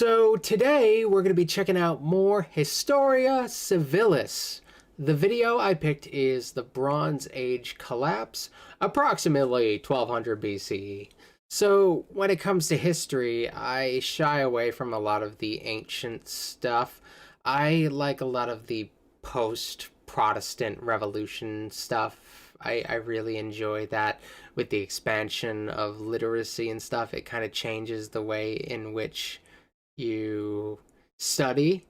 So today we're going to be checking out more Historia Civillis. The video I picked is the Bronze Age collapse, approximately 1200 BCE. So when it comes to history, I shy away from a lot of the ancient stuff. I like a lot of the post-Protestant Revolution stuff. I really enjoy that with the expansion of literacy and stuff. It kind of changes the way in which you study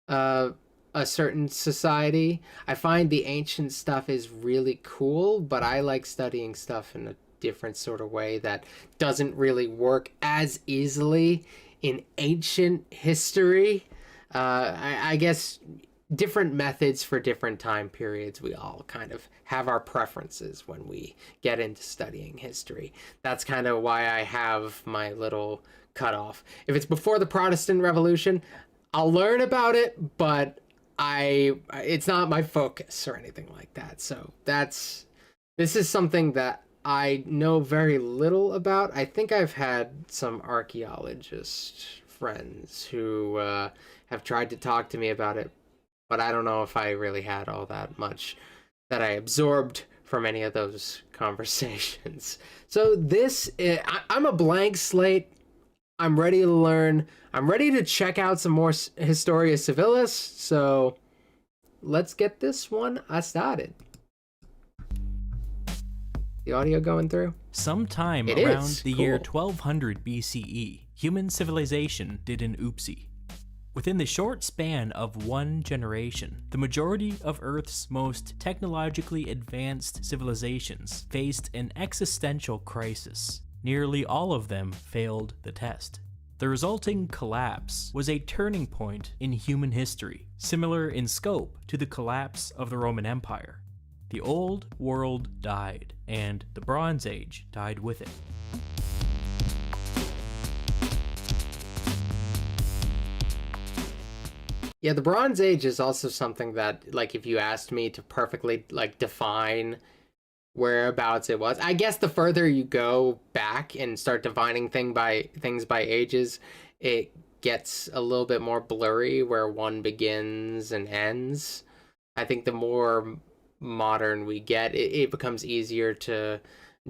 uh, a certain society. I find the ancient stuff is really cool, but I like studying stuff in a different sort of way that doesn't really work as easily in ancient history. I guess different methods for different time periods. We all kind of have our preferences when we get into studying history. That's kind of why I have my little cutoff. If it's before the Protestant Revolution, I'll learn about it, but it's not my focus or anything like that. So this is something that I know very little about. I think I've had some archaeologist friends who have tried to talk to me about it, but I don't know if I really had all that much that I absorbed from any of those conversations. So I'm a blank slate. I'm ready to learn. I'm ready to check out some more Historia Civillis. So let's get this one started. The audio going through? Sometime It around is. the Cool. year 1200 BCE, human civilization did an oopsie. Within the short span of one generation, the majority of Earth's most technologically advanced civilizations faced an existential crisis. Nearly all of them failed the test. The resulting collapse was a turning point in human history, similar in scope to the collapse of the Roman Empire. The old world died, and the Bronze Age died with it. Yeah, the Bronze Age is also something that, like, if you asked me to perfectly, like, define whereabouts it was, I guess the further you go back and start defining things by ages, it gets a little bit more blurry where one begins and ends. I think the more modern we get, it becomes easier to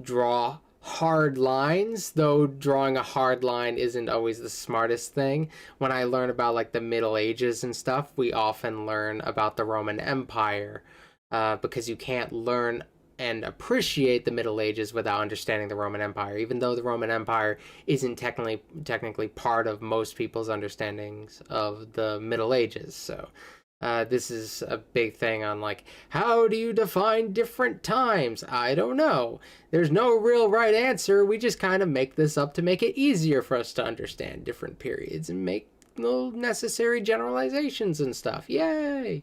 draw hard lines, though drawing a hard line isn't always the smartest thing. When I learn about like the Middle Ages and stuff, we often learn about the Roman Empire, because you can't learn and appreciate the Middle Ages without understanding the Roman Empire, even though the Roman Empire isn't technically part of most people's understandings of the Middle Ages. So this is a big thing on, like, how do you define different times? I don't know. There's no real right answer. We just kind of make this up to make it easier for us to understand different periods and make no necessary generalizations and stuff. Yay!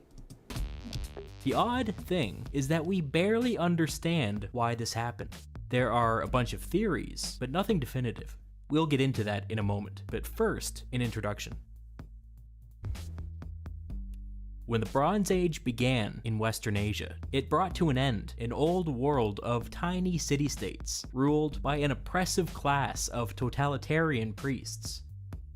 The odd thing is that we barely understand why this happened. There are a bunch of theories, but nothing definitive. We'll get into that in a moment, but first, an introduction. When the Bronze Age began in Western Asia, it brought to an end an old world of tiny city-states, ruled by an oppressive class of totalitarian priests.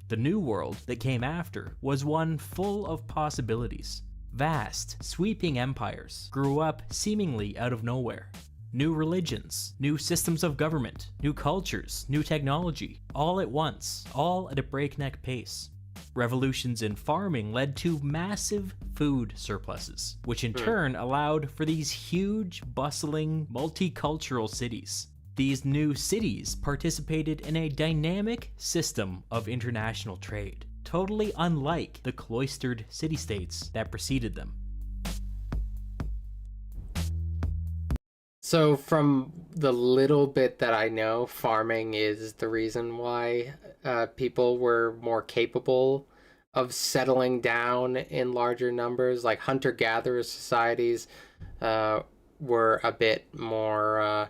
The new world that came after was one full of possibilities. Vast, sweeping empires grew up seemingly out of nowhere. New religions, new systems of government, new cultures, new technology, all at once, all at a breakneck pace. Revolutions in farming led to massive food surpluses, which in turn allowed for these huge, bustling, multicultural cities. These new cities participated in a dynamic system of international trade, totally unlike the cloistered city-states that preceded them. So from the little bit that I know, farming is the reason why people were more capable of settling down in larger numbers. Like hunter-gatherer societies were a bit more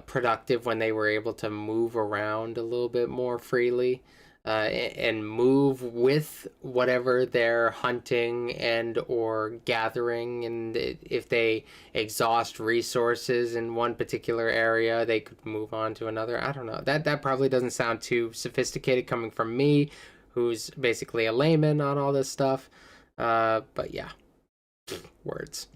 productive when they were able to move around a little bit more freely. and move with whatever they're hunting and or gathering. And if they exhaust resources in one particular area, they could move on to another. I don't know. That probably doesn't sound too sophisticated coming from me, who's basically a layman on all this stuff. But yeah, words.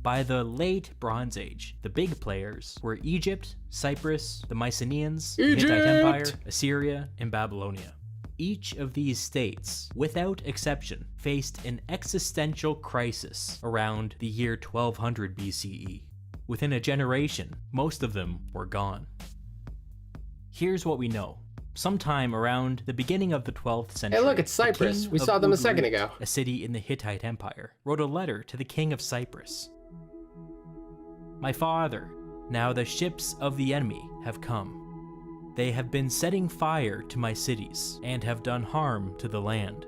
By the late Bronze Age, the big players were Egypt, Cyprus, the Mycenaeans, the Hittite Empire, Assyria, and Babylonia. Each of these states, without exception, faced an existential crisis around the year 1200 BCE. Within a generation, most of them were gone. Here's what we know. Sometime around the beginning of the 12th century, Hey, look, it's Cyprus. We saw them a second ago. A city in the Hittite Empire, wrote a letter to the king of Cyprus. My father, now the ships of the enemy have come. They have been setting fire to my cities and have done harm to the land.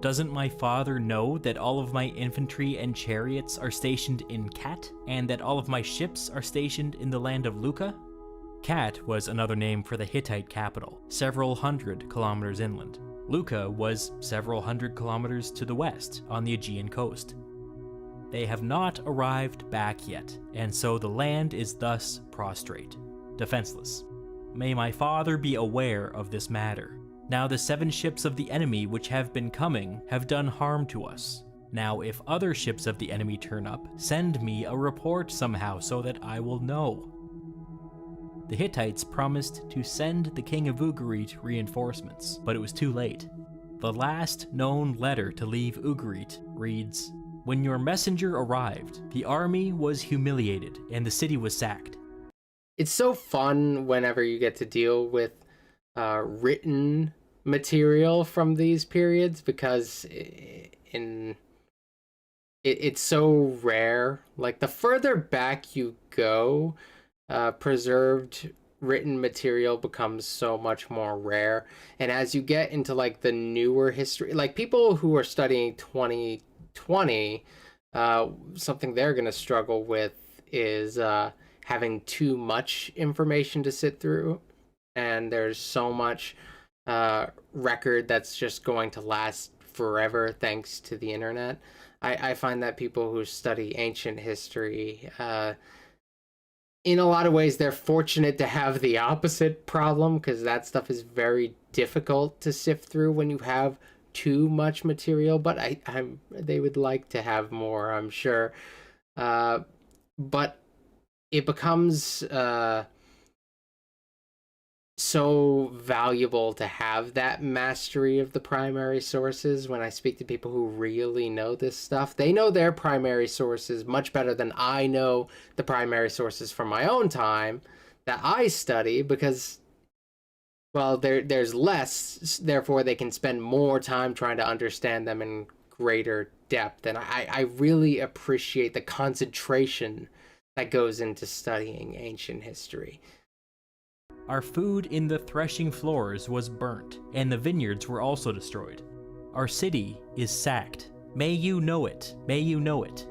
Doesn't my father know that all of my infantry and chariots are stationed in Kat, and that all of my ships are stationed in the land of Luca? Kat was another name for the Hittite capital, several hundred kilometers inland. Luca was several hundred kilometers to the west on the Aegean coast. They have not arrived back yet, and so the land is thus prostrate, defenseless. May my father be aware of this matter. Now the 7 ships of the enemy which have been coming have done harm to us. Now if other ships of the enemy turn up, send me a report somehow so that I will know. The Hittites promised to send the king of Ugarit reinforcements, but it was too late. The last known letter to leave Ugarit reads, "When your messenger arrived, the army was humiliated and the city was sacked." It's so fun whenever you get to deal with written material from these periods, because it's so rare. Like, the further back you go, preserved written material becomes so much more rare. And as you get into like the newer history, like people who are studying 2020, something they're going to struggle with is having too much information to sit through. And there's so much record that's just going to last forever thanks to the internet. I find that people who study ancient history, in a lot of ways, they're fortunate to have the opposite problem, because that stuff is very difficult to sift through when you have too much material. But they would like to have more, I'm sure. But it becomes so valuable to have that mastery of the primary sources. When I speak to people who really know this stuff, they know their primary sources much better than I know the primary sources from my own time that I study, because, well, there's less, therefore they can spend more time trying to understand them in greater depth. And I really appreciate the concentration that goes into studying ancient history. Our food in the threshing floors was burnt, and the vineyards were also destroyed. Our city is sacked. May you know it. May you know it.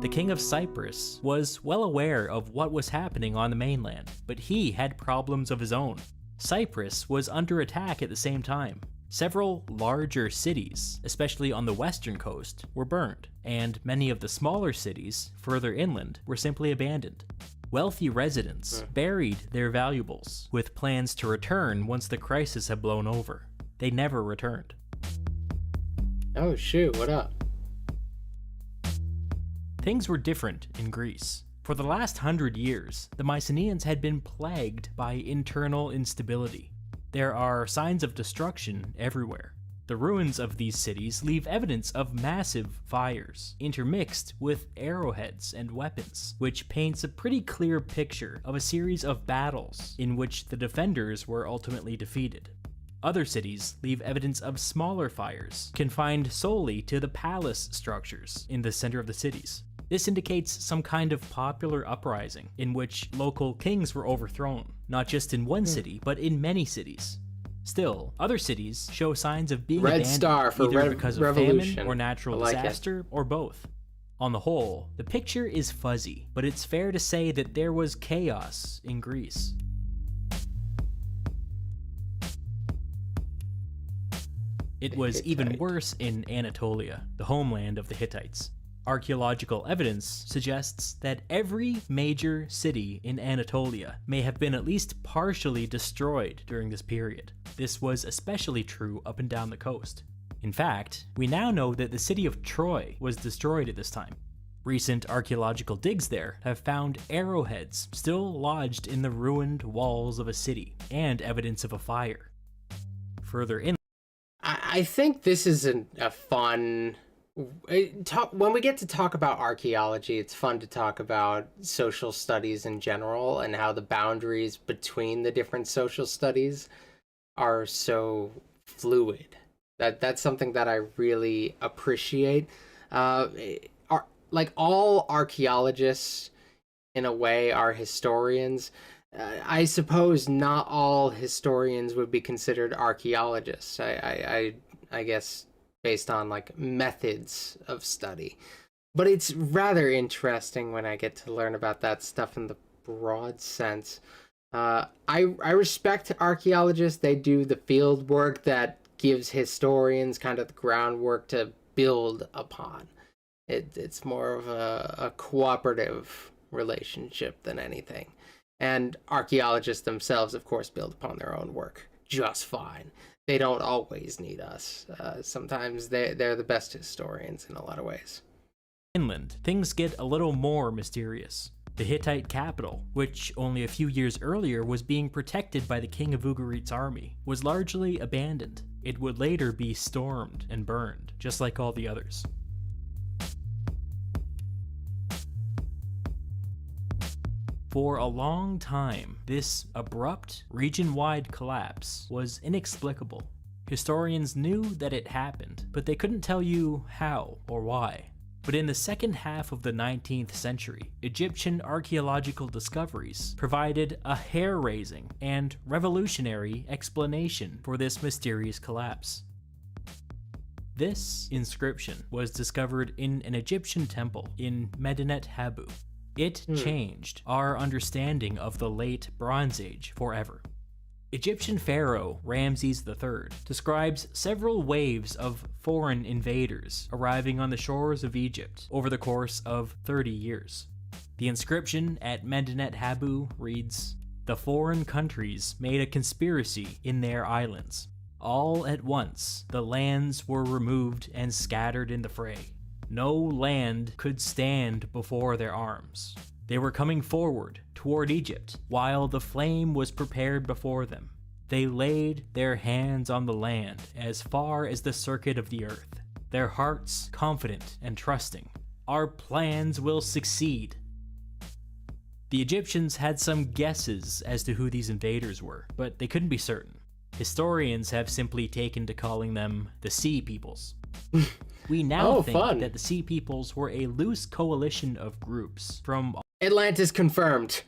The king of Cyprus was well aware of what was happening on the mainland, but he had problems of his own. Cyprus was under attack at the same time. Several larger cities, especially on the western coast, were burned, and many of the smaller cities, further inland, were simply abandoned. Wealthy residents buried their valuables, with plans to return once the crisis had blown over. They never returned. Oh shoot, what up? Things were different in Greece. For the last 100 years, the Mycenaeans had been plagued by internal instability. There are signs of destruction everywhere. The ruins of these cities leave evidence of massive fires, intermixed with arrowheads and weapons, which paints a pretty clear picture of a series of battles in which the defenders were ultimately defeated. Other cities leave evidence of smaller fires, confined solely to the palace structures in the center of the cities. This indicates some kind of popular uprising in which local kings were overthrown, not just in one city, but in many cities. Still, other cities show signs of being Red abandoned, Star for either because of revolution. famine or natural I like disaster, or both. On the whole, the picture is fuzzy, but it's fair to say that there was chaos in Greece. It was even worse in Anatolia, the homeland of the Hittites. Archaeological evidence suggests that every major city in Anatolia may have been at least partially destroyed during this period. This was especially true up and down the coast. In fact, we now know that the city of Troy was destroyed at this time. Recent archaeological digs there have found arrowheads still lodged in the ruined walls of a city, and evidence of a fire. Further in, I think this is a fun... When we get to talk about archaeology, it's fun to talk about social studies in general and how the boundaries between the different social studies are so fluid. That's something that I really appreciate. Like all archaeologists, in a way, are historians. I suppose not all historians would be considered archaeologists. I guess based on like methods of study. But it's rather interesting when I get to learn about that stuff in the broad sense. I respect archaeologists. They do the field work that gives historians kind of the groundwork to build upon. It's more of a cooperative relationship than anything. And archaeologists themselves, of course, build upon their own work just fine. They don't always need us. Sometimes they're the best historians in a lot of ways. Inland, things get a little more mysterious. The Hittite capital, which only a few years earlier was being protected by the king of Ugarit's army, was largely abandoned. It would later be stormed and burned, just like all the others. For a long time, this abrupt, region-wide collapse was inexplicable. Historians knew that it happened, but they couldn't tell you how or why. But in the second half of the 19th century, Egyptian archaeological discoveries provided a hair-raising and revolutionary explanation for this mysterious collapse. This inscription was discovered in an Egyptian temple in Medinet Habu. It changed our understanding of the late Bronze Age forever. Egyptian pharaoh Ramses III describes several waves of foreign invaders arriving on the shores of Egypt over the course of 30 years. The inscription at Medinet Habu reads, "The foreign countries made a conspiracy in their islands. All at once the lands were removed and scattered in the fray. No land could stand before their arms. They were coming forward toward Egypt, while the flame was prepared before them. They laid their hands on the land as far as the circuit of the earth, their hearts confident and trusting. Our plans will succeed." The Egyptians had some guesses as to who these invaders were, but they couldn't be certain. Historians have simply taken to calling them the Sea Peoples. We now think that the Sea Peoples were a loose coalition of groups from Atlantis confirmed.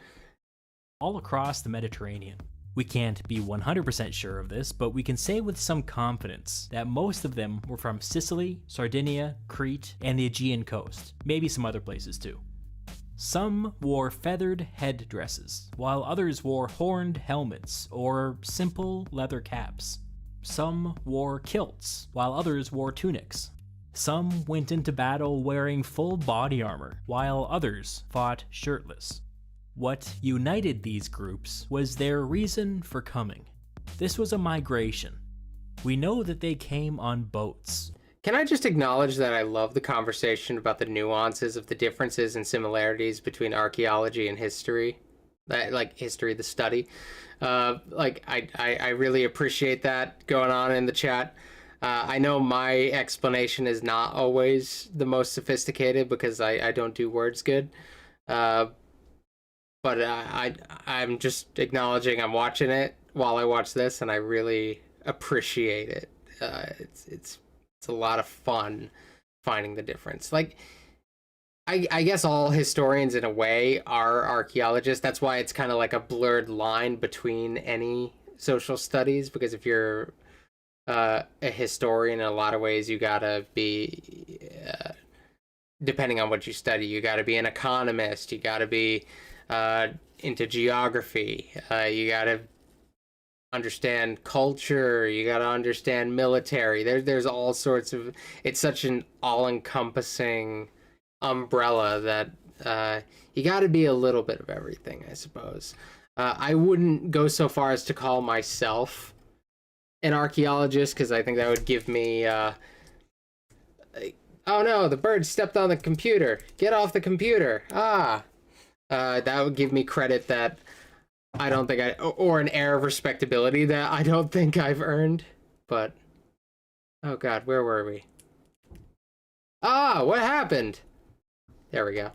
all across the Mediterranean. We can't be 100% sure of this, but we can say with some confidence that most of them were from Sicily, Sardinia, Crete, and the Aegean coast, maybe some other places too. Some wore feathered head dresses, while others wore horned helmets or simple leather caps. Some wore kilts, while others wore tunics. Some went into battle wearing full body armor, while others fought shirtless. What united these groups was their reason for coming. This was a migration. We know that they came on boats. Can I just acknowledge that I love the conversation about the nuances of the differences and similarities between archaeology and history? Like history, the study. I really appreciate that going on in the chat. I know my explanation is not always the most sophisticated because I don't do words good. But I'm just acknowledging I'm watching it while I watch this, and I really appreciate it. It's a lot of fun finding the difference. Like, I guess all historians in a way are archaeologists. That's why it's kind of like a blurred line between any social studies, because if you're a historian, in a lot of ways you gotta be depending on what you study. You got to be an economist. You got to be into geography. You got to understand culture. You got to understand military. There's all sorts of. It's such an all-encompassing umbrella that you got to be a little bit of everything, I suppose. I wouldn't go so far as to call myself an archaeologist because I think that would give me. Oh no, the bird stepped on the computer. Get off the computer. That would give me credit that I don't think or an air of respectability that I don't think I've earned. But, oh god, where were we? What happened? There we go.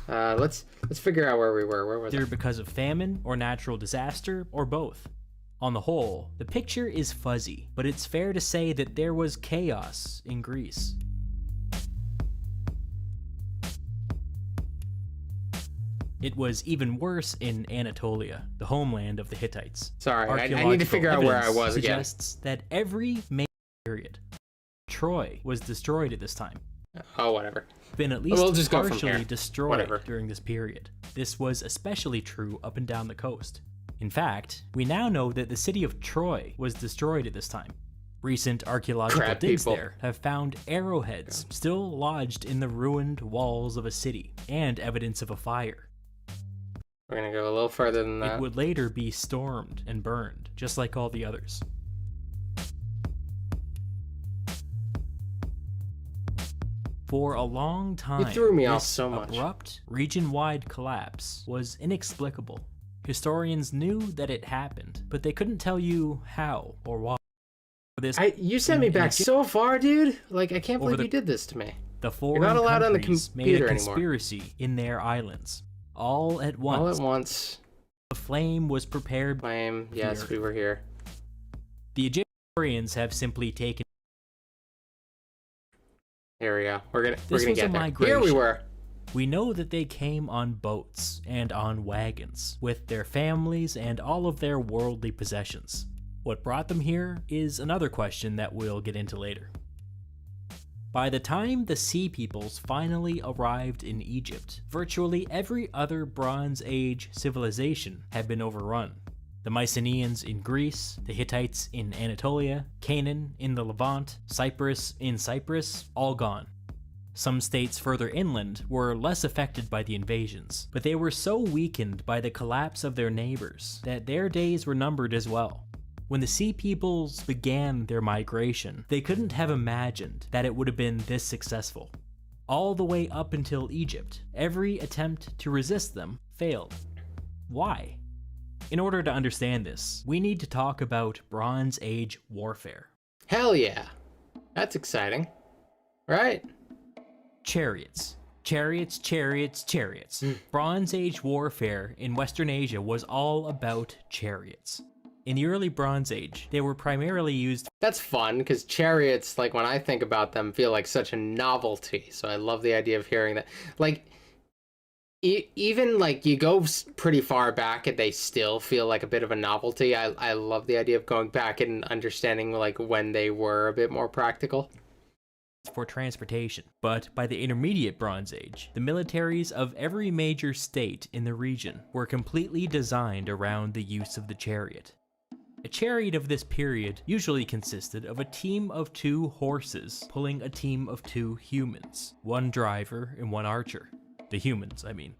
Let's figure out where we were. Where was Either because of famine or natural disaster or both. On the whole, the picture is fuzzy, but it's fair to say that there was chaos in Greece. It was even worse in Anatolia, the homeland of the Hittites. Sorry, I need to figure out where I was again. Suggests that every major period, Troy was destroyed at this time. Oh, whatever. Been at least We'll just go from partially here. destroyed Whatever. during this period. This was especially true up and down the coast. In fact, we now know that the city of Troy was destroyed at this time. Recent archaeological Crap, digs people. there have found arrowheads still lodged in the ruined walls of a city, and evidence of a fire. We're gonna go a little further than that. It would later be stormed and burned, just like all the others. For a long time, threw me off this so much. abrupt, region-wide collapse was inexplicable. Historians knew that it happened, but they couldn't tell you how or why. You sent me back so far, dude. Like, I can't believe the- you did this to me. The foreign not allowed on the countries made computer a anymore. conspiracy in their islands. All at once, All at once. the flame was prepared. Flame. Yes, we were here. The Egyptian historians have simply taken. Here we go. We're gonna was get a there. migration. Here we were. We know that they came on boats and on wagons, with their families and all of their worldly possessions. What brought them here is another question that we'll get into later. By the time the Sea Peoples finally arrived in Egypt, virtually every other Bronze Age civilization had been overrun. The Mycenaeans in Greece, the Hittites in Anatolia, Canaan in the Levant, Cyprus in Cyprus, all gone. Some states further inland were less affected by the invasions, but they were so weakened by the collapse of their neighbors that their days were numbered as well. When the Sea Peoples began their migration, they couldn't have imagined that it would have been this successful. All the way up until Egypt, every attempt to resist them failed. Why? In order to understand this, we need to talk about Bronze Age warfare. Hell yeah. That's exciting. Right? Chariots. Chariots, chariots, chariots. Bronze Age warfare in Western Asia was all about chariots. In the early Bronze Age, they were primarily used. That's fun, because chariots, like, when I think about them, feel like such a novelty. So I love the idea of hearing that. Like, even, like, you go pretty far back and they still feel like a bit of a novelty. I love the idea of going back and understanding, like, when they were a bit more practical. For transportation. But by the Intermediate Bronze Age, the militaries of every major state in the region were completely designed around the use of the chariot. A chariot of this period usually consisted of a team of 2 horses pulling a team of 2 humans, 1 driver and 1 archer. The humans, I mean.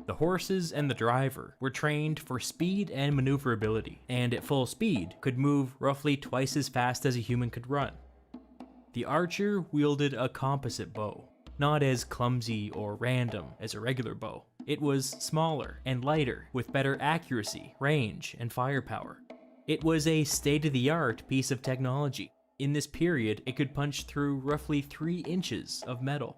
The horses and the driver were trained for speed and maneuverability, and at full speed could move roughly twice as fast as a human could run. The archer wielded a composite bow, not as clumsy or random as a regular bow. It was smaller and lighter, with better accuracy, range, and firepower. It was a state-of-the-art piece of technology. In this period, it could punch through roughly 3 inches of metal.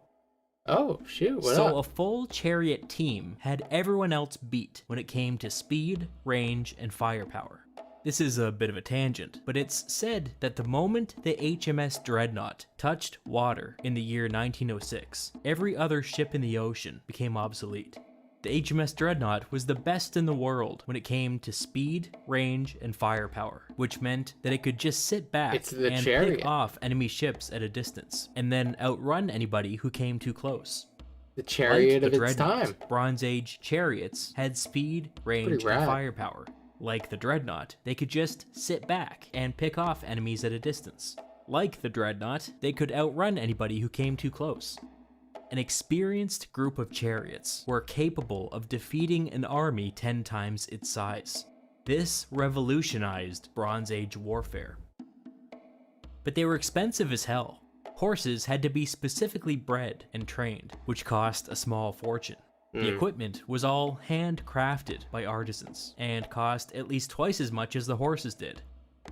Oh, shoot, what So up? a full chariot team had everyone else beat when it came to speed, range, and firepower. This is a bit of a tangent, but it's said that the moment the HMS Dreadnought touched water in the year 1906, every other ship in the ocean became obsolete. The HMS Dreadnought was the best in the world when it came to speed, range, and firepower, which meant that it could just sit back It's the and chariot. pick off enemy ships at a distance, and then outrun anybody who came too close. The Like chariot the of its Dreadnought, time. Bronze Age chariots had speed, range, Pretty rad. and firepower. Like the Dreadnought, they could just sit back and pick off enemies at a distance. Like the Dreadnought, they could outrun anybody who came too close. An experienced group of chariots were capable of defeating an army 10 times its size. This revolutionized Bronze Age warfare. But they were expensive as hell. Horses had to be specifically bred and trained, which cost a small fortune. The equipment was all handcrafted by artisans, and cost at least twice as much as the horses did.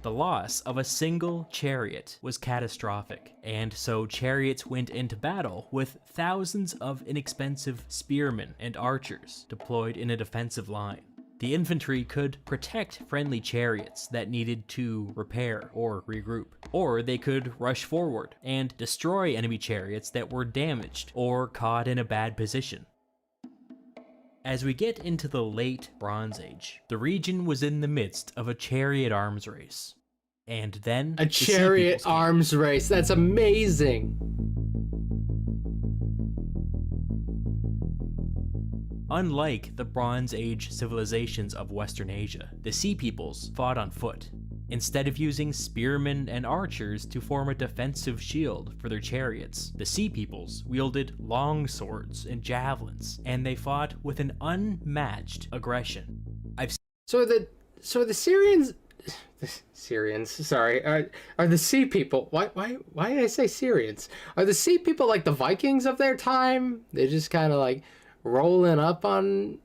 The loss of a single chariot was catastrophic, and so chariots went into battle with thousands of inexpensive spearmen and archers deployed in a defensive line. The infantry could protect friendly chariots that needed to repair or regroup, or they could rush forward and destroy enemy chariots that were damaged or caught in a bad position. As we get into the late Bronze Age, the region was in the midst of a chariot arms race. And then A chariot arms race. That's amazing. Unlike the Bronze Age civilizations of Western Asia, the Sea Peoples fought on foot. Instead of using spearmen and archers to form a defensive shield for their chariots, the Sea Peoples wielded long swords and javelins, and they fought with an unmatched aggression. So the Syrians, sorry, are the Sea People? Why did I say Syrians? Are the Sea People like the Vikings of their time? They're just kind of like rolling up on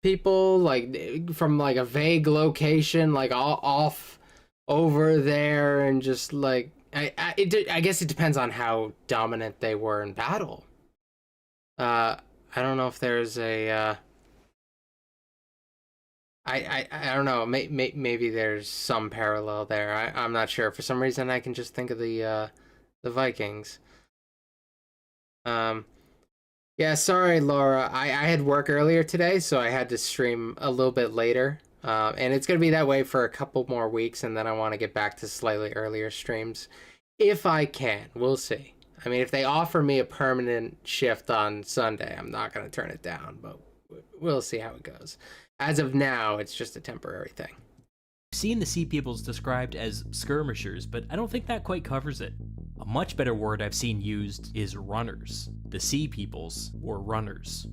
people like from like a vague location, like all off over there, and just like I guess it depends on how dominant they were in battle. I don't know if there's a I don't know. Maybe there's some parallel there. I'm not sure. For some reason, I can just think of the Vikings. Yeah, sorry, Laura. I had work earlier today, so I had to stream a little bit later. And it's going to be that way for a couple more weeks, and then I want to get back to slightly earlier streams. If I can. We'll see. I mean, if they offer me a permanent shift on Sunday, I'm not going to turn it down, but we'll see how it goes. As of now, it's just a temporary thing. I've seen the Sea Peoples described as skirmishers, but I don't think that quite covers it. A much better word I've seen used is runners. The Sea Peoples were runners.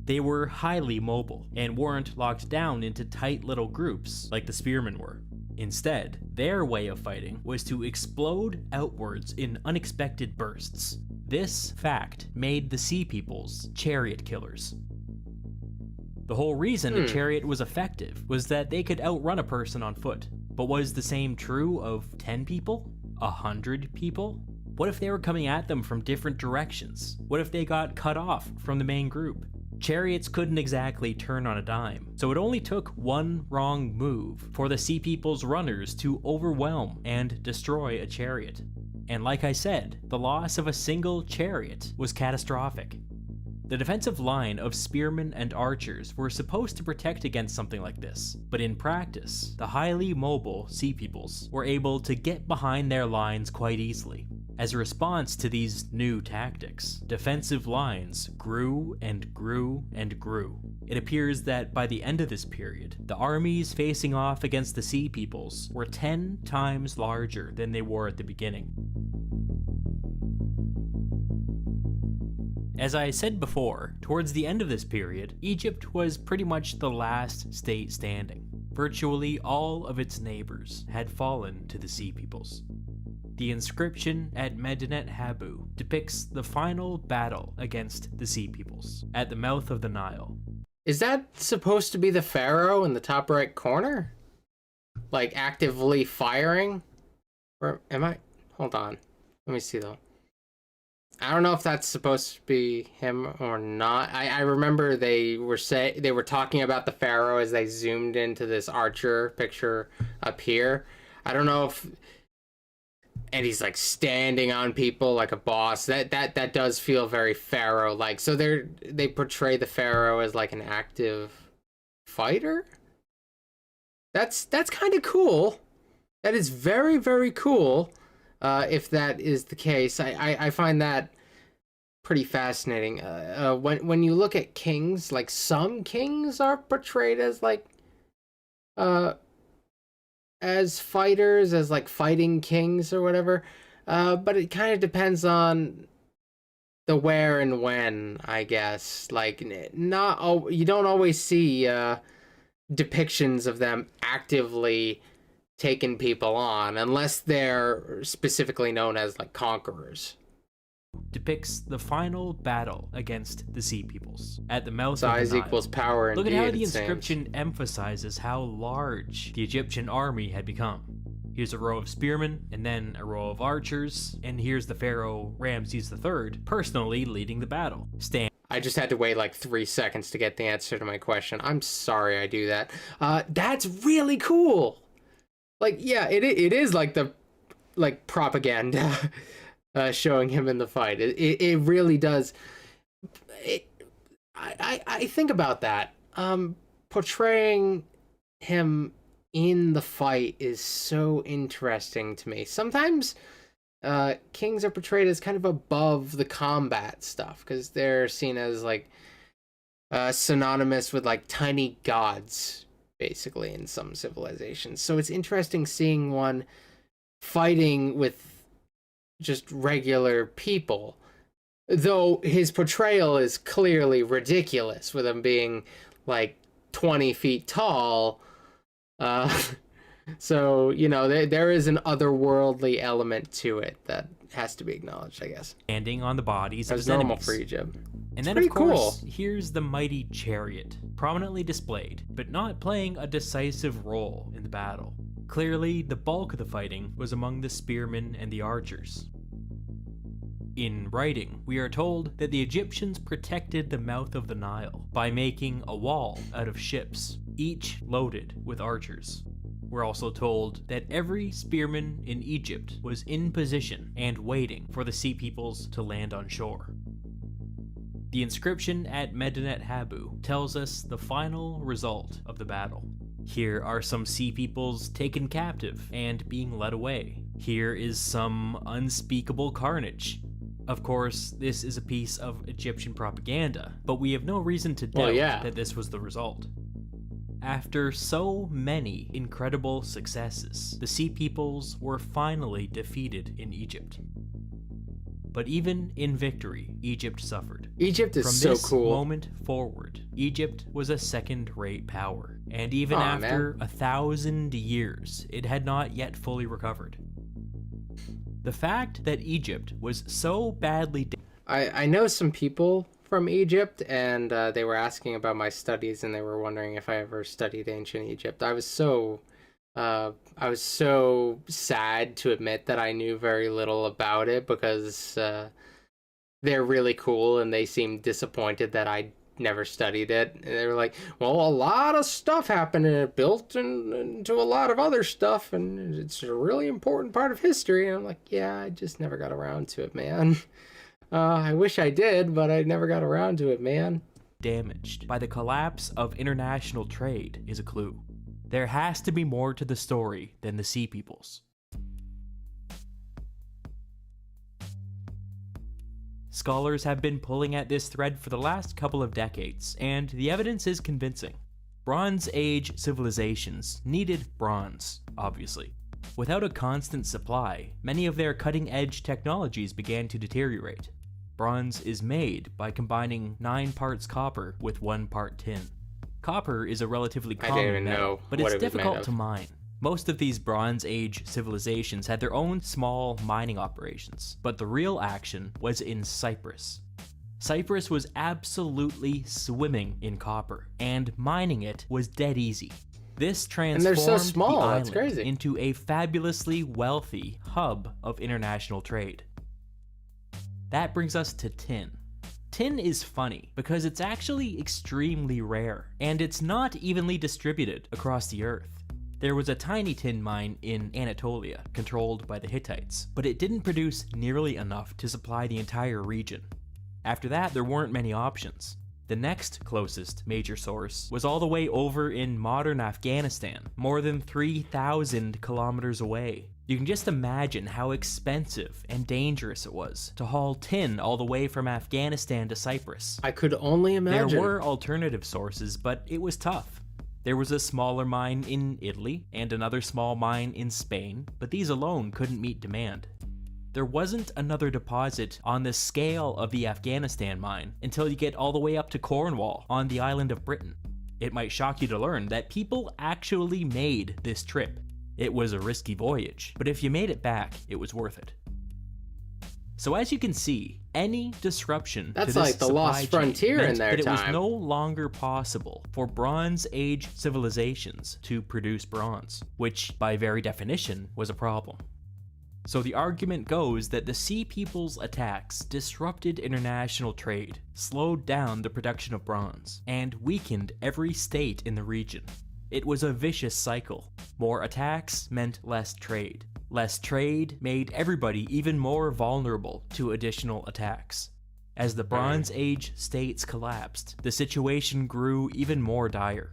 They were highly mobile and weren't locked down into tight little groups like the spearmen were. Instead, their way of fighting was to explode outwards in unexpected bursts. This fact made the Sea Peoples chariot killers. The whole reason a chariot was effective was that they could outrun a person on foot. But was the same true of 10 people? 100 people? What if they were coming at them from different directions? What if they got cut off from the main group? Chariots couldn't exactly turn on a dime, so it only took one wrong move for the Sea People's runners to overwhelm and destroy a chariot. And like I said, the loss of a single chariot was catastrophic. The defensive line of spearmen and archers were supposed to protect against something like this, but in practice, the highly mobile Sea Peoples were able to get behind their lines quite easily. As a response to these new tactics, defensive lines grew and grew and grew. It appears that by the end of this period, the armies facing off against the Sea Peoples were 10 times larger than they were at the beginning. As I said before, towards the end of this period, Egypt was pretty much the last state standing. Virtually all of its neighbors had fallen to the Sea Peoples. The inscription at Medinet Habu depicts the final battle against the Sea Peoples at the mouth of the Nile. Is that supposed to be the pharaoh in the top right corner? Like actively firing? Or am I? Hold on. Let me see though. I don't know if that's supposed to be him or not. I remember they were talking about the pharaoh as they zoomed into this archer picture up here. I don't know if, and he's like standing on people like a boss. That does feel very pharaoh like. So they portray the pharaoh as like an active fighter. That's kind of cool. That is very, very cool. If that is the case, I find that pretty fascinating. When you look at kings, like some kings are portrayed as like uh as fighters, as like fighting kings or whatever. But it kind of depends on the where and when, I guess. Like, not you don't always see depictions of them actively taking people on unless they're specifically known as like conquerors. Depicts the final battle against the Sea Peoples at the mouth of Size the Nile. equals power. Look at indeed, how the it seems. inscription emphasizes how large the Egyptian army had become. Here's a row of spearmen, and then a row of archers, and here's the pharaoh Ramses III personally leading the battle. I just had to wait like 3 seconds to get the answer to my question. I'm sorry I do that. That's really cool. Like, yeah, it is like the propaganda showing him in the fight. It really does. I think about that. Portraying him in the fight is so interesting to me. Sometimes kings are portrayed as kind of above the combat stuff because they're seen as like synonymous with like tiny gods, basically, in some civilizations. So it's interesting seeing one fighting with just regular people, though his portrayal is clearly ridiculous with him being like 20 feet tall. So, you know, there is an otherworldly element to it that has to be acknowledged, I guess. Standing on the bodies of That's his normal enemies. for Egypt. And then, of course, here's the mighty chariot, prominently displayed, but not playing a decisive role in the battle. Clearly, the bulk of the fighting was among the spearmen and the archers. In writing, we are told that the Egyptians protected the mouth of the Nile by making a wall out of ships, each loaded with archers. We're also told that every spearman in Egypt was in position and waiting for the Sea Peoples to land on shore. The inscription at Medinet Habu tells us the final result of the battle. Here are some Sea Peoples taken captive and being led away. Here is some unspeakable carnage. Of course, this is a piece of Egyptian propaganda, but we have no reason to doubt that this was the result. After so many incredible successes, the Sea Peoples were finally defeated in Egypt. But even in victory, Egypt suffered. Egypt is From so this cool. moment forward, Egypt was a second-rate power, and even after 1,000 years, it had not yet fully recovered. The fact that Egypt was so badly I know some people from Egypt, and they were asking about my studies, and they were wondering if I ever studied ancient Egypt. I was so sad to admit that I knew very little about it because they're really cool, and they seemed disappointed that I never studied it. And they were like, well, a lot of stuff happened and it built into a lot of other stuff, and it's a really important part of history. And I'm like, yeah, I just never got around to it, man. I wish I did, but I never got around to it, man. Damaged by the collapse of international trade is a clue. There has to be more to the story than the Sea Peoples. Scholars have been pulling at this thread for the last couple of decades, and the evidence is convincing. Bronze Age civilizations needed bronze, obviously. Without a constant supply, many of their cutting-edge technologies began to deteriorate. Bronze is made by combining 9 parts copper with 1 part tin. Copper is a relatively common metal, but it's difficult to mine. Most of these Bronze Age civilizations had their own small mining operations, but the real action was in Cyprus. Cyprus was absolutely swimming in copper, and mining it was dead easy. This transformed the island into a fabulously wealthy hub of international trade. That brings us to tin. Tin is funny because it's actually extremely rare, and it's not evenly distributed across the earth. There was a tiny tin mine in Anatolia, controlled by the Hittites, but it didn't produce nearly enough to supply the entire region. After that, there weren't many options. The next closest major source was all the way over in modern Afghanistan, more than 3,000 kilometers away. You can just imagine how expensive and dangerous it was to haul tin all the way from Afghanistan to Cyprus. I could only imagine. There were alternative sources, but it was tough. There was a smaller mine in Italy and another small mine in Spain, but these alone couldn't meet demand. There wasn't another deposit on the scale of the Afghanistan mine until you get all the way up to Cornwall on the island of Britain. It might shock you to learn that people actually made this trip. It was a risky voyage, but if you made it back, it was worth it. So as you can see, any disruption to this like the lost supply chain frontier meant in their that it was time. no longer possible for Bronze Age civilizations to produce bronze, which by very definition was a problem. So the argument goes that the Sea People's attacks disrupted international trade, slowed down the production of bronze, and weakened every state in the region. It was a vicious cycle. More attacks meant less trade. Less trade made everybody even more vulnerable to additional attacks. As the Bronze Age states collapsed, the situation grew even more dire.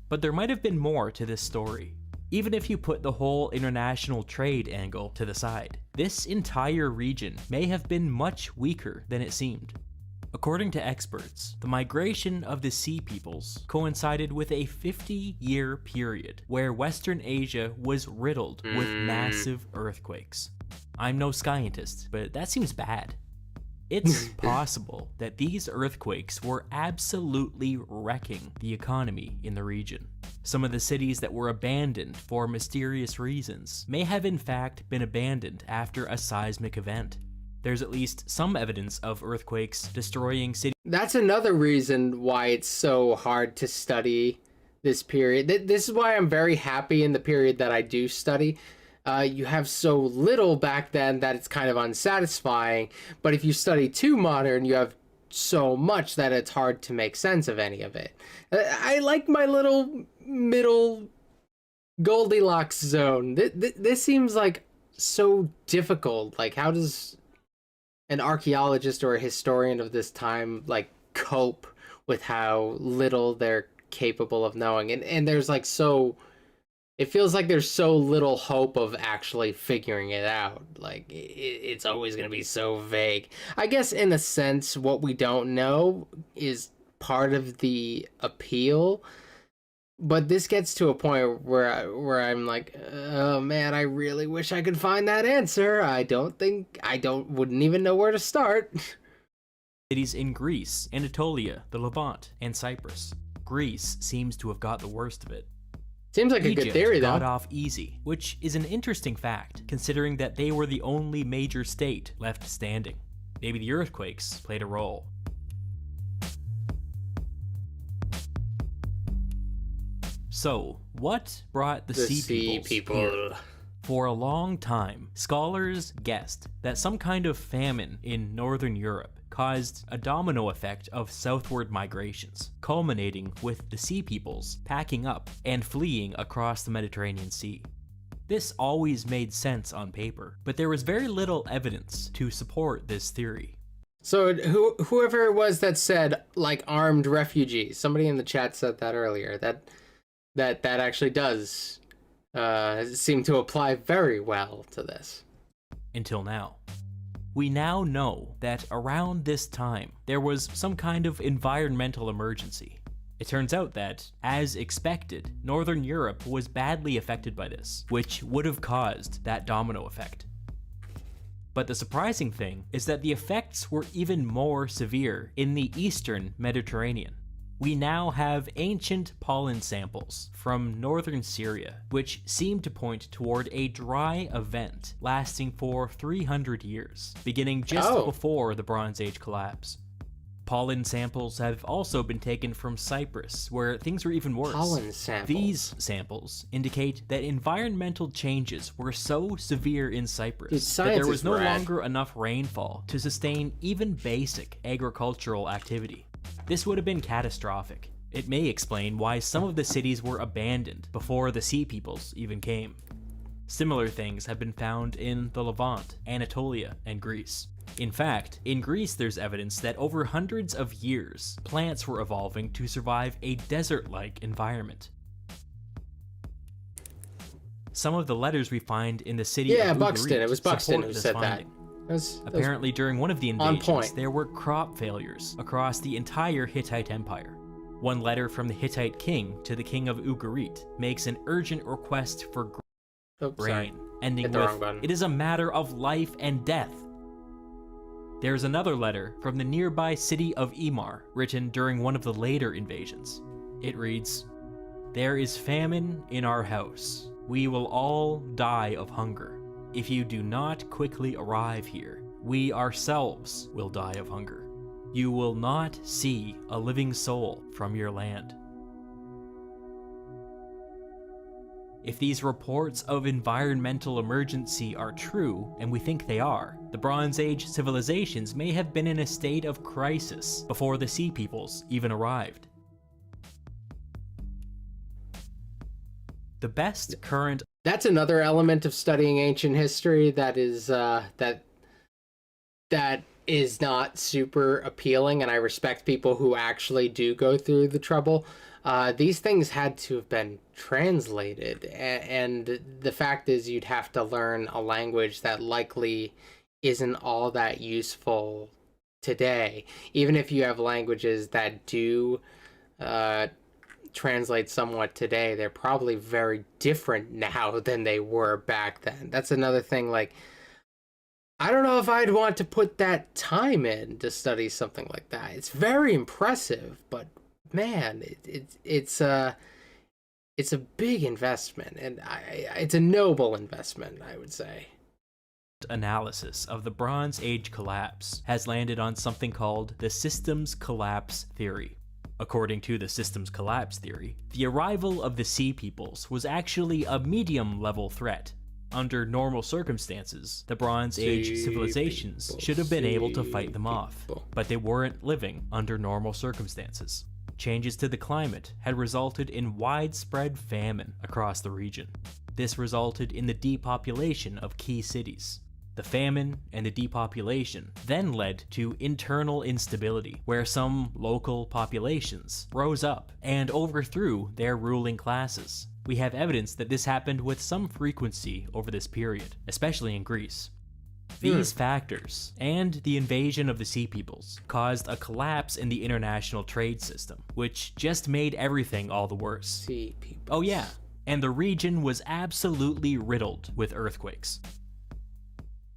But there might have been more to this story. Even if you put the whole international trade angle to the side, this entire region may have been much weaker than it seemed. According to experts, the migration of the Sea Peoples coincided with a 50-year period where Western Asia was riddled with massive earthquakes. I'm no scientist, but that seems bad. It's possible that these earthquakes were absolutely wrecking the economy in the region. Some of the cities that were abandoned for mysterious reasons may have in fact been abandoned after a seismic event. There's at least some evidence of earthquakes destroying cities. That's another reason why it's so hard to study this period. This is why I'm very happy in the period that I do study. You have so little back then that it's kind of unsatisfying, but if you study too modern, you have so much that it's hard to make sense of any of it. I like my little middle Goldilocks zone. This seems like so difficult. Like, how does an archaeologist or a historian of this time like cope with how little they're capable of knowing? And there's like it feels like there's so little hope of actually figuring it out. Like, it's always going to be so vague. I guess in a sense, what we don't know is part of the appeal. But this gets to a point where I'm like, oh man, I really wish I could find that answer. Wouldn't even know where to start. Cities in Greece, Anatolia, the Levant, and Cyprus. Greece seems to have got the worst of it. Seems like a good theory, though. Got off easy, which is an interesting fact, considering that they were the only major state left standing. Maybe the earthquakes played a role. So, what brought the Sea Peoples here? For a long time, scholars guessed that some kind of famine in northern Europe caused a domino effect of southward migrations, culminating with the Sea Peoples packing up and fleeing across the Mediterranean Sea. This always made sense on paper, but there was very little evidence to support this theory. So whoever it was that said, like, armed refugees, somebody in the chat said that earlier, that actually does seem to apply very well to this. Until now. We now know that around this time, there was some kind of environmental emergency. It turns out that, as expected, Northern Europe was badly affected by this, which would have caused that domino effect. But the surprising thing is that the effects were even more severe in the Eastern Mediterranean. We now have ancient pollen samples from northern Syria, which seem to point toward a dry event lasting for 300 years, beginning just before the Bronze Age collapse. Pollen samples have also been taken from Cyprus, where things were even worse. Pollen samples. These samples indicate that environmental changes were so severe in Cyprus that there was no longer enough rainfall to sustain even basic agricultural activity. This would have been catastrophic. It may explain why some of the cities were abandoned before the Sea Peoples even came. Similar things have been found in the Levant, Anatolia, and Greece. In fact, in Greece there's evidence that over hundreds of years, plants were evolving to survive a desert-like environment. Some of the letters we find in the city of Ugarit Buxton. It was Buxton support who this said finding. that. Apparently, during one of the invasions, point. there were crop failures across the entire Hittite Empire. One letter from the Hittite king to the king of Ugarit makes an urgent request for rain, ending with, "It is a matter of life and death." There's another letter from the nearby city of Emar, written during one of the later invasions. It reads, "There is famine in our house. We will all die of hunger. If you do not quickly arrive here, we ourselves will die of hunger. You will not see a living soul from your land." If these reports of environmental emergency are true, and we think they are, the Bronze Age civilizations may have been in a state of crisis before the Sea Peoples even arrived. The best current... That's another element of studying ancient history that is that is not super appealing, and I respect people who actually do go through the trouble. These things had to have been translated, and the fact is you'd have to learn a language that likely isn't all that useful today. Even if you have languages that do translate somewhat today, they're probably very different now than they were back then. That's another thing, like, I don't know if I'd want to put that time in to study something like that. It's very impressive, but man, it's a big investment, and it's a noble investment, I would say. Analysis of the Bronze Age collapse has landed on something called the systems collapse theory. According to the systems collapse theory, the arrival of the Sea Peoples was actually a medium-level threat. Under normal circumstances, the Bronze Age civilizations should have been able to fight them off, but they weren't living under normal circumstances. Changes to the climate had resulted in widespread famine across the region. This resulted in the depopulation of key cities. The famine and the depopulation then led to internal instability, where some local populations rose up and overthrew their ruling classes. We have evidence that this happened with some frequency over this period, especially in Greece. These factors, and the invasion of the Sea Peoples, caused a collapse in the international trade system, which just made everything all the worse. Sea Peoples. Oh yeah, and the region was absolutely riddled with earthquakes.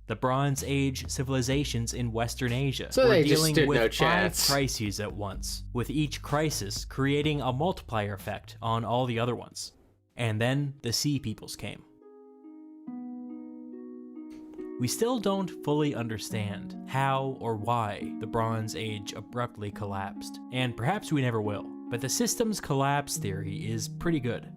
The Bronze Age civilizations in Western Asia were dealing with 5 crises at once, with each crisis creating a multiplier effect on all the other ones. And then the Sea Peoples came. We still don't fully understand how or why the Bronze Age abruptly collapsed, and perhaps we never will, but the systems collapse theory is pretty good.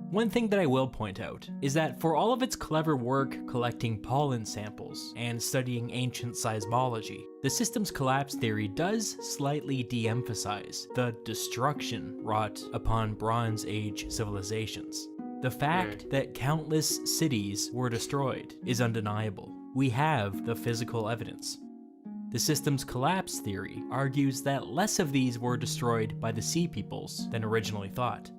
One thing that I will point out is that for all of its clever work collecting pollen samples and studying ancient seismology, the systems collapse theory does slightly de-emphasize the destruction wrought upon Bronze Age civilizations. The fact that countless cities were destroyed is undeniable. We have the physical evidence. The systems collapse theory argues that less of these were destroyed by the Sea Peoples than originally thought.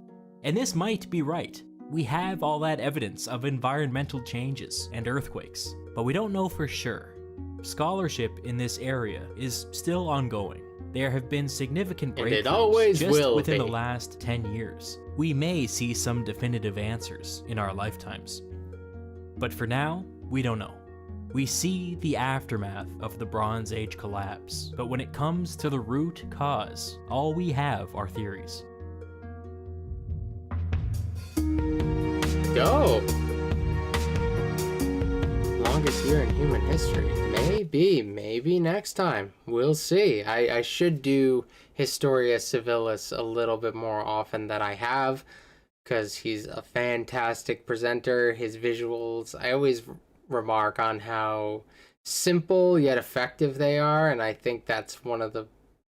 And this might be right. We have all that evidence of environmental changes and earthquakes, but we don't know for sure. Scholarship in this area is still ongoing. There have been significant breakthroughs just within the last 10 years. We may see some definitive answers in our lifetimes. But for now, we don't know. We see the aftermath of the Bronze Age collapse, but when it comes to the root cause, all we have are theories. Go! Longest year in human history. Maybe next time. We'll see. I should do Historia Civillis a little bit more often than I have, because he's a fantastic presenter. His visuals, I always remark on how simple yet effective they are, and I think that's one of the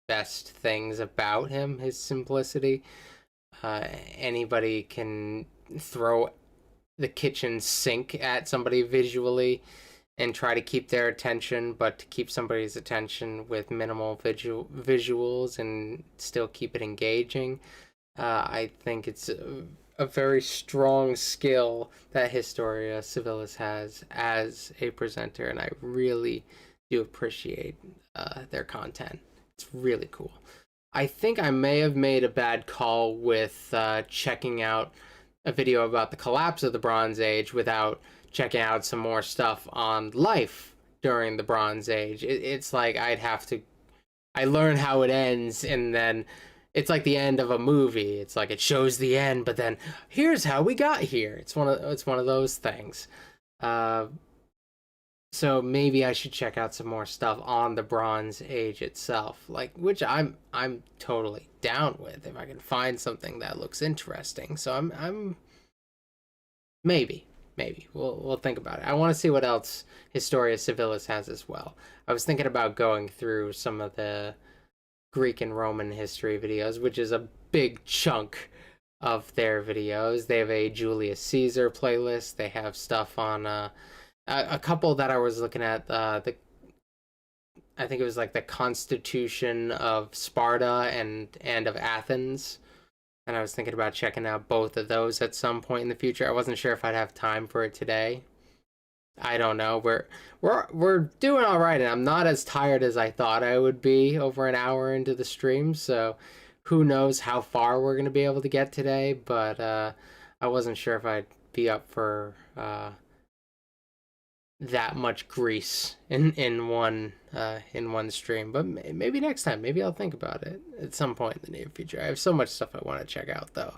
best things about him, his simplicity. Anybody can throw the kitchen sink at somebody visually and try to keep their attention, but to keep somebody's attention with minimal visuals and still keep it engaging. I think it's a very strong skill that Historia Civillis has as a presenter, and I really do appreciate their content. It's really cool. I think I may have made a bad call with checking out a video about the collapse of the Bronze Age without checking out some more stuff on life during the Bronze Age. It's like I learn how it ends, and then it's like the end of a movie. It's like it shows the end, but then here's how we got here. It's one of those things. Uh, so maybe I should check out some more stuff on the Bronze Age itself, like which I'm totally down with if I can find something that looks interesting. So I'm maybe we'll think about it. I want to see what else Historia Civillis has as well. I was thinking about going through some of the Greek and Roman history videos, which is a big chunk of their videos. They have a Julius Caesar playlist. They have stuff on a couple that I was looking at. I think it was like the Constitution of Sparta and of Athens. And I was thinking about checking out both of those at some point in the future. I wasn't sure if I'd have time for it today. I don't know. We're doing all right, and I'm not as tired as I thought I would be over an hour into the stream. So, who knows how far we're gonna be able to get today? But I wasn't sure if I'd be up for that much grease in one stream. But maybe next time. Maybe I'll think about it at some point in the near future. I have so much stuff I want to check out, though.